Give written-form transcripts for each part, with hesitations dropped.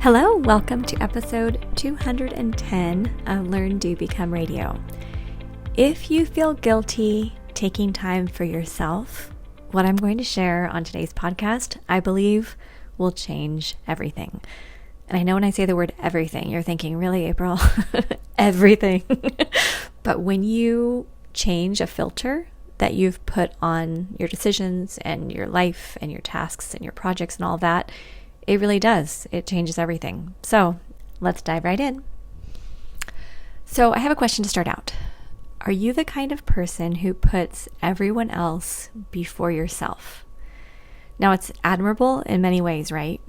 Hello, welcome to episode 210 of Learn, Do, Become Radio. If you feel guilty taking time for yourself, what I'm going to share on today's podcast, I believe, will change everything. And I know when I say the word everything, you're thinking, really, April? Everything. But when you change a filter that you've put on your decisions and your life and your tasks and your projects and all that, it really does. It changes everything. So let's dive right in. So I have a question to start out. Are you the kind of person who puts everyone else before yourself? Now, it's admirable in many ways, right?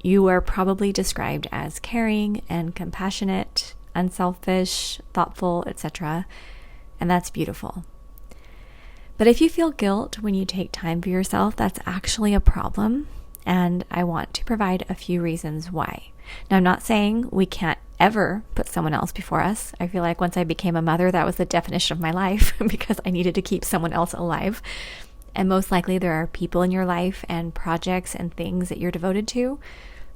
You are probably described as caring and compassionate, unselfish, thoughtful, etc. And that's beautiful. But if you feel guilt when you take time for yourself, that's actually a problem. And I want to provide a few reasons why. Now, I'm not saying we can't ever put someone else before us. I feel like once I became a mother, that was the definition of my life because I needed to keep someone else alive. And most likely there are people in your life and projects and things that you're devoted to.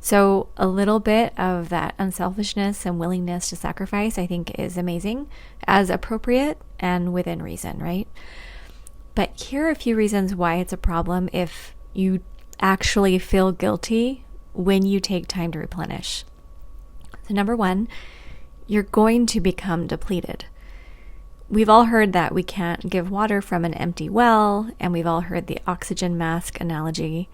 So a little bit of that unselfishness and willingness to sacrifice, I think, is amazing, as appropriate and within reason, right? But here are a few reasons why it's a problem if you actually feel guilty when you take time to replenish. So number one, you're going to become depleted. We've all heard that we can't give water from an empty well, and we've all heard the oxygen mask analogy.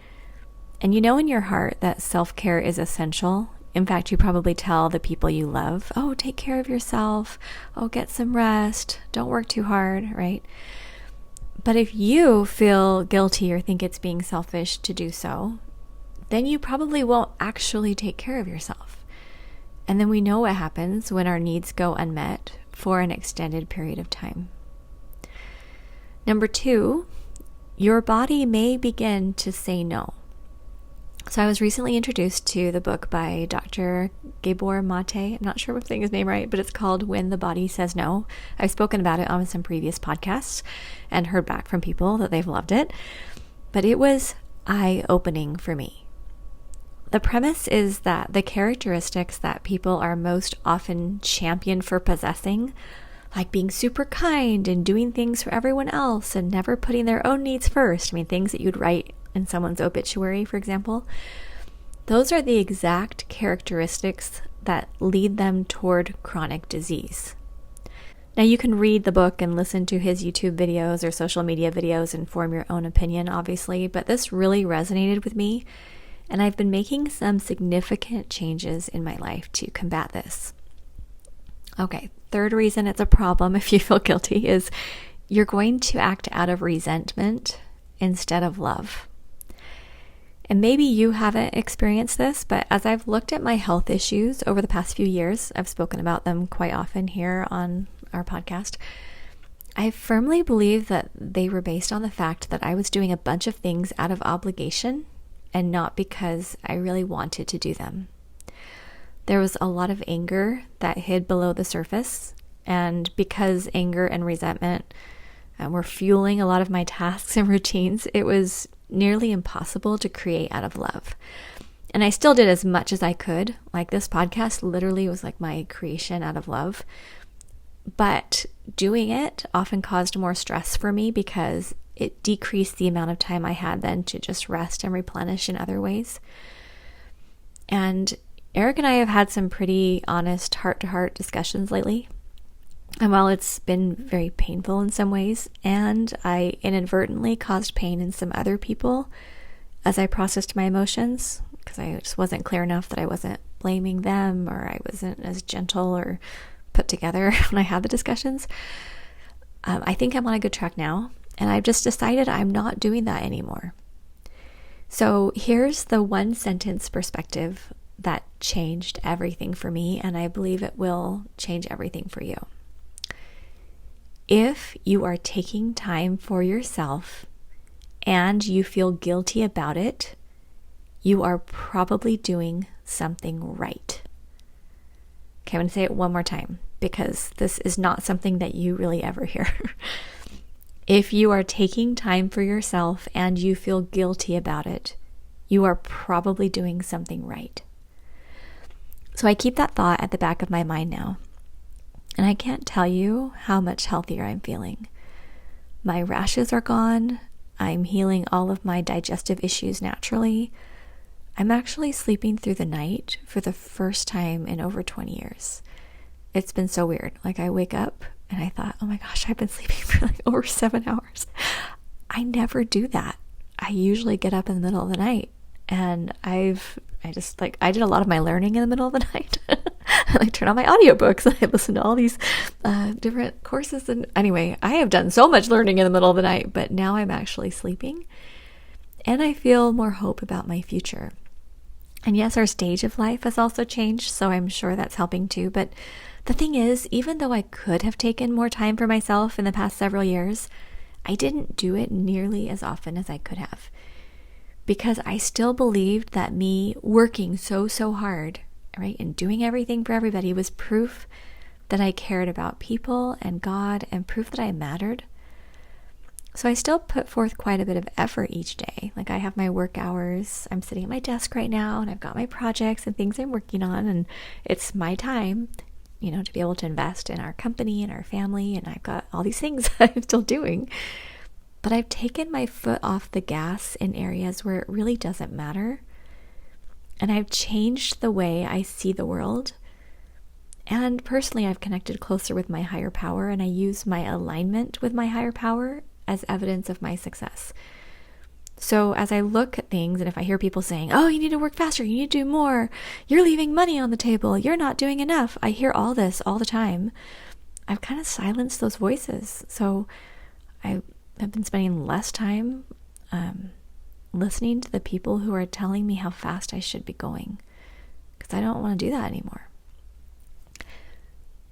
And you know in your heart that self-care is essential. In fact, you probably tell the people you love, oh, take care of yourself. Oh, get some rest. Don't work too hard, right? But if you feel guilty or think it's being selfish to do so, then you probably won't actually take care of yourself. And then we know what happens when our needs go unmet for an extended period of time. Number two, your body may begin to say no. So I was recently introduced to the book by Dr. Gabor Mate. I'm not sure if I'm saying his name right, but it's called When the Body Says No. I've spoken about it on some previous podcasts and heard back from people that they've loved it. But it was eye-opening for me. The premise is that the characteristics that people are most often championed for possessing, like being super kind and doing things for everyone else and never putting their own needs first, things that you'd write in someone's obituary, for example, those are the exact characteristics that lead them toward chronic disease. Now, you can read the book and listen to his YouTube videos or social media videos and form your own opinion, obviously, but this really resonated with me, and I've been making some significant changes in my life to combat this. Okay, third reason it's a problem if you feel guilty is you're going to act out of resentment instead of love. And maybe you haven't experienced this, but as I've looked at my health issues over the past few years, I've spoken about them quite often here on our podcast, I firmly believe that they were based on the fact that I was doing a bunch of things out of obligation and not because I really wanted to do them. There was a lot of anger that hid below the surface, and because anger and resentment were fueling a lot of my tasks and routines, it was nearly impossible to create out of love. And I still did as much as I could. Like this podcast literally was like my creation out of love. But doing it often caused more stress for me because it decreased the amount of time I had then to just rest and replenish in other ways. And Eric and I have had some pretty honest heart-to-heart discussions lately. And while it's been very painful in some ways, and I inadvertently caused pain in some other people as I processed my emotions, because I just wasn't clear enough that I wasn't blaming them or I wasn't as gentle or put together when I had the discussions, I think I'm on a good track now, and I've just decided I'm not doing that anymore. So here's the one sentence perspective that changed everything for me, and I believe it will change everything for you. If you are taking time for yourself and you feel guilty about it, you are probably doing something right. Okay, I'm going to say it one more time because this is not something that you really ever hear. If you are taking time for yourself and you feel guilty about it, you are probably doing something right. So I keep that thought at the back of my mind now. And I can't tell you how much healthier I'm feeling. My rashes are gone. I'm healing all of my digestive issues naturally. I'm actually sleeping through the night for the first time in over 20 years. It's been so weird. Like, I wake up and I thought, oh my gosh, I've been sleeping for like over 7 hours. I never do that. I usually get up in the middle of the night, and I did a lot of my learning in the middle of the night. I turn on my audiobooks and I listen to all these different courses. And anyway, I have done so much learning in the middle of the night, but now I'm actually sleeping and I feel more hope about my future. And yes, our stage of life has also changed, so I'm sure that's helping too. But the thing is, even though I could have taken more time for myself in the past several years, I didn't do it nearly as often as I could have, because I still believed that me working so hard, right, and doing everything for everybody was proof that I cared about people and God, and proof that I mattered. So I still put forth quite a bit of effort each day. Like, I have my work hours. I'm sitting at my desk right now and I've got my projects and things I'm working on, and it's my time, to be able to invest in our company and our family, and I've got all these things I'm still doing. But I've taken my foot off the gas in areas where it really doesn't matter. And I've changed the way I see the world. And personally, I've connected closer with my higher power, and I use my alignment with my higher power as evidence of my success. So as I look at things, and if I hear people saying, oh, you need to work faster, you need to do more, you're leaving money on the table, you're not doing enough, I hear all this all the time. I've kind of silenced those voices. So I've been spending less time listening to the people who are telling me how fast I should be going, because I don't want to do that anymore.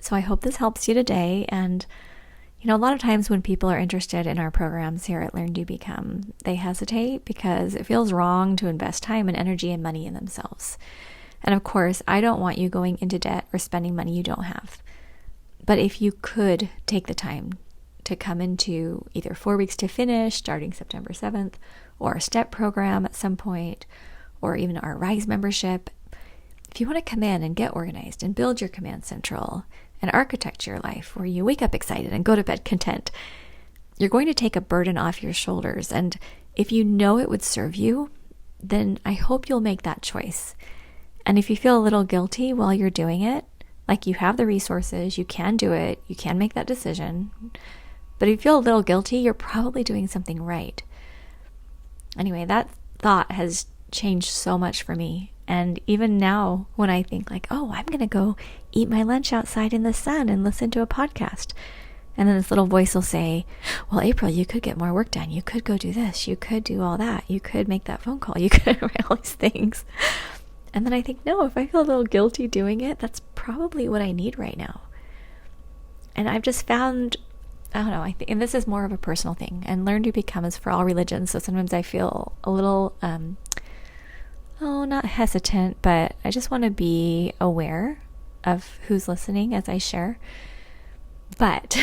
So I hope this helps you today. And a lot of times when people are interested in our programs here at Learn, Do, Become, they hesitate because it feels wrong to invest time and energy and money in themselves. And of course, I don't want you going into debt or spending money you don't have. But if you could take the time to come into either 4 weeks to finish starting September 7th, or a STEP program at some point, or even our RISE membership, if you want to come in and get organized and build your command central and architect your life where you wake up excited and go to bed content, you're going to take a burden off your shoulders. And if you know it would serve you, then I hope you'll make that choice. And if you feel a little guilty while you're doing it, like, you have the resources, you can do it, you can make that decision, but if you feel a little guilty, you're probably doing something right. Anyway, that thought has changed so much for me. And even now, when I think like, oh, I'm going to go eat my lunch outside in the sun and listen to a podcast, and then this little voice will say, well, April, you could get more work done. You could go do this. You could do all that. You could make that phone call. You could write all these things. And then I think, no, if I feel a little guilty doing it, that's probably what I need right now. And I've just found, I don't know, and this is more of a personal thing, and Learn to Become is for all religions. So sometimes I feel a little, not hesitant, but I just want to be aware of who's listening as I share. But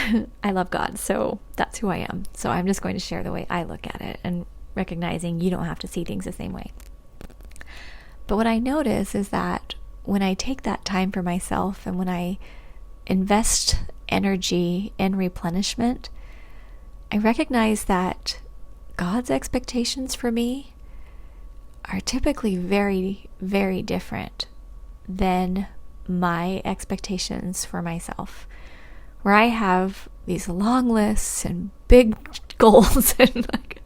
I love God, so that's who I am. So I'm just going to share the way I look at it, and recognizing you don't have to see things the same way. But what I notice is that when I take that time for myself, and when I invest energy in replenishment, I recognize that God's expectations for me are typically very, very different than my expectations for myself, where I have these long lists and big goals and like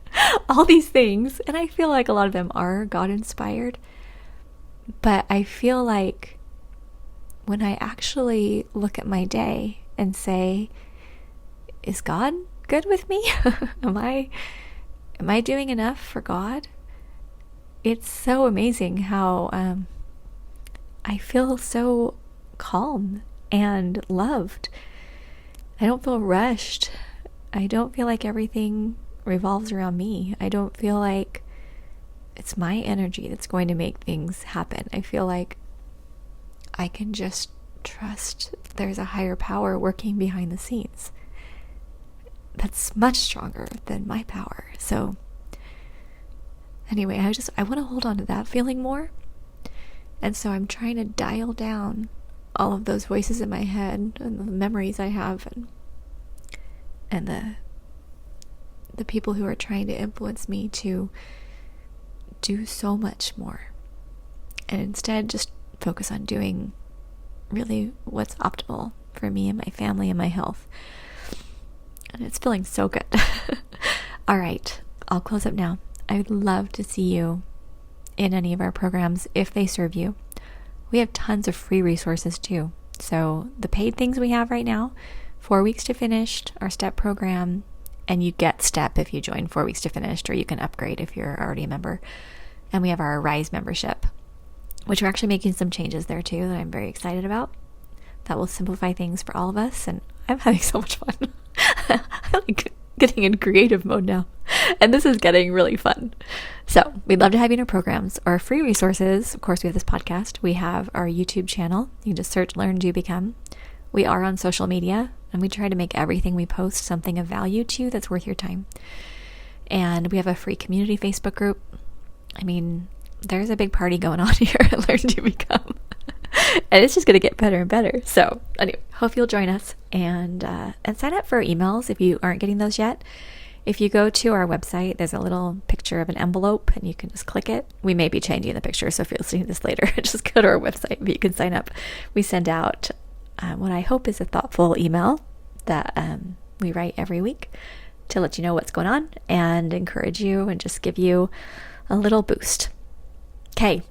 all these things, and I feel like a lot of them are God-inspired. But I feel like when I actually look at my day and say, is God good with me? Am I doing enough for God? It's so amazing how I feel so calm and loved. I don't feel rushed. I don't feel like everything revolves around me. I don't feel like it's my energy that's going to make things happen. I feel like I can just trust there's a higher power working behind the scenes that's much stronger than my power. So anyway, I want to hold on to that feeling more. And so I'm trying to dial down all of those voices in my head and the memories I have and the people who are trying to influence me to do so much more. And instead just focus on doing really what's optimal for me and my family and my health. And it's feeling so good. All right, I'll close up now. I would love to see you in any of our programs if they serve you. We have tons of free resources too. So the paid things we have right now, 4 Weeks to Finished, our STEP program, and you get STEP if you join 4 Weeks to Finished, or you can upgrade if you're already a member. And we have our Rise membership, which we're actually making some changes there too that I'm very excited about. That will simplify things for all of us, and I'm having so much fun. I like getting in creative mode now, and this is getting really fun. So we'd love to have you in our programs or free resources. Of course, we have this podcast. We have our YouTube channel. You can just search Learn, Do, Become. We are on social media, and we try to make everything we post something of value to you that's worth your time. And we have a free community Facebook group. I mean, there's a big party going on here at Learn, Do, Become. And it's just going to get better and better. So anyway, hope you'll join us and sign up for our emails if you aren't getting those yet. If you go to our website, there's a little picture of an envelope and you can just click it. We may be changing the picture, so if you're listening to this later, just go to our website, but you can sign up. We send out what I hope is a thoughtful email that we write every week to let you know what's going on and encourage you and just give you a little boost. Okay,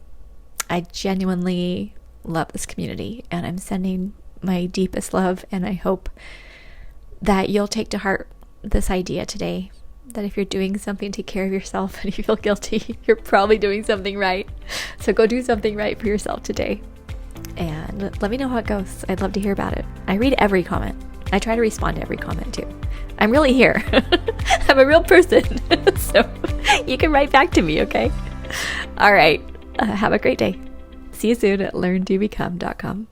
I genuinely love this community, and I'm sending my deepest love, and I hope that you'll take to heart this idea today, that if you're doing something to take care of yourself and you feel guilty, you're probably doing something right. So go do something right for yourself today, and let me know how it goes. I'd love to hear about it. I read every comment. I try to respond to every comment too. I'm really here. I'm a real person. So you can write back to me, okay? All right. Have a great day. See you soon at learndobecome.com.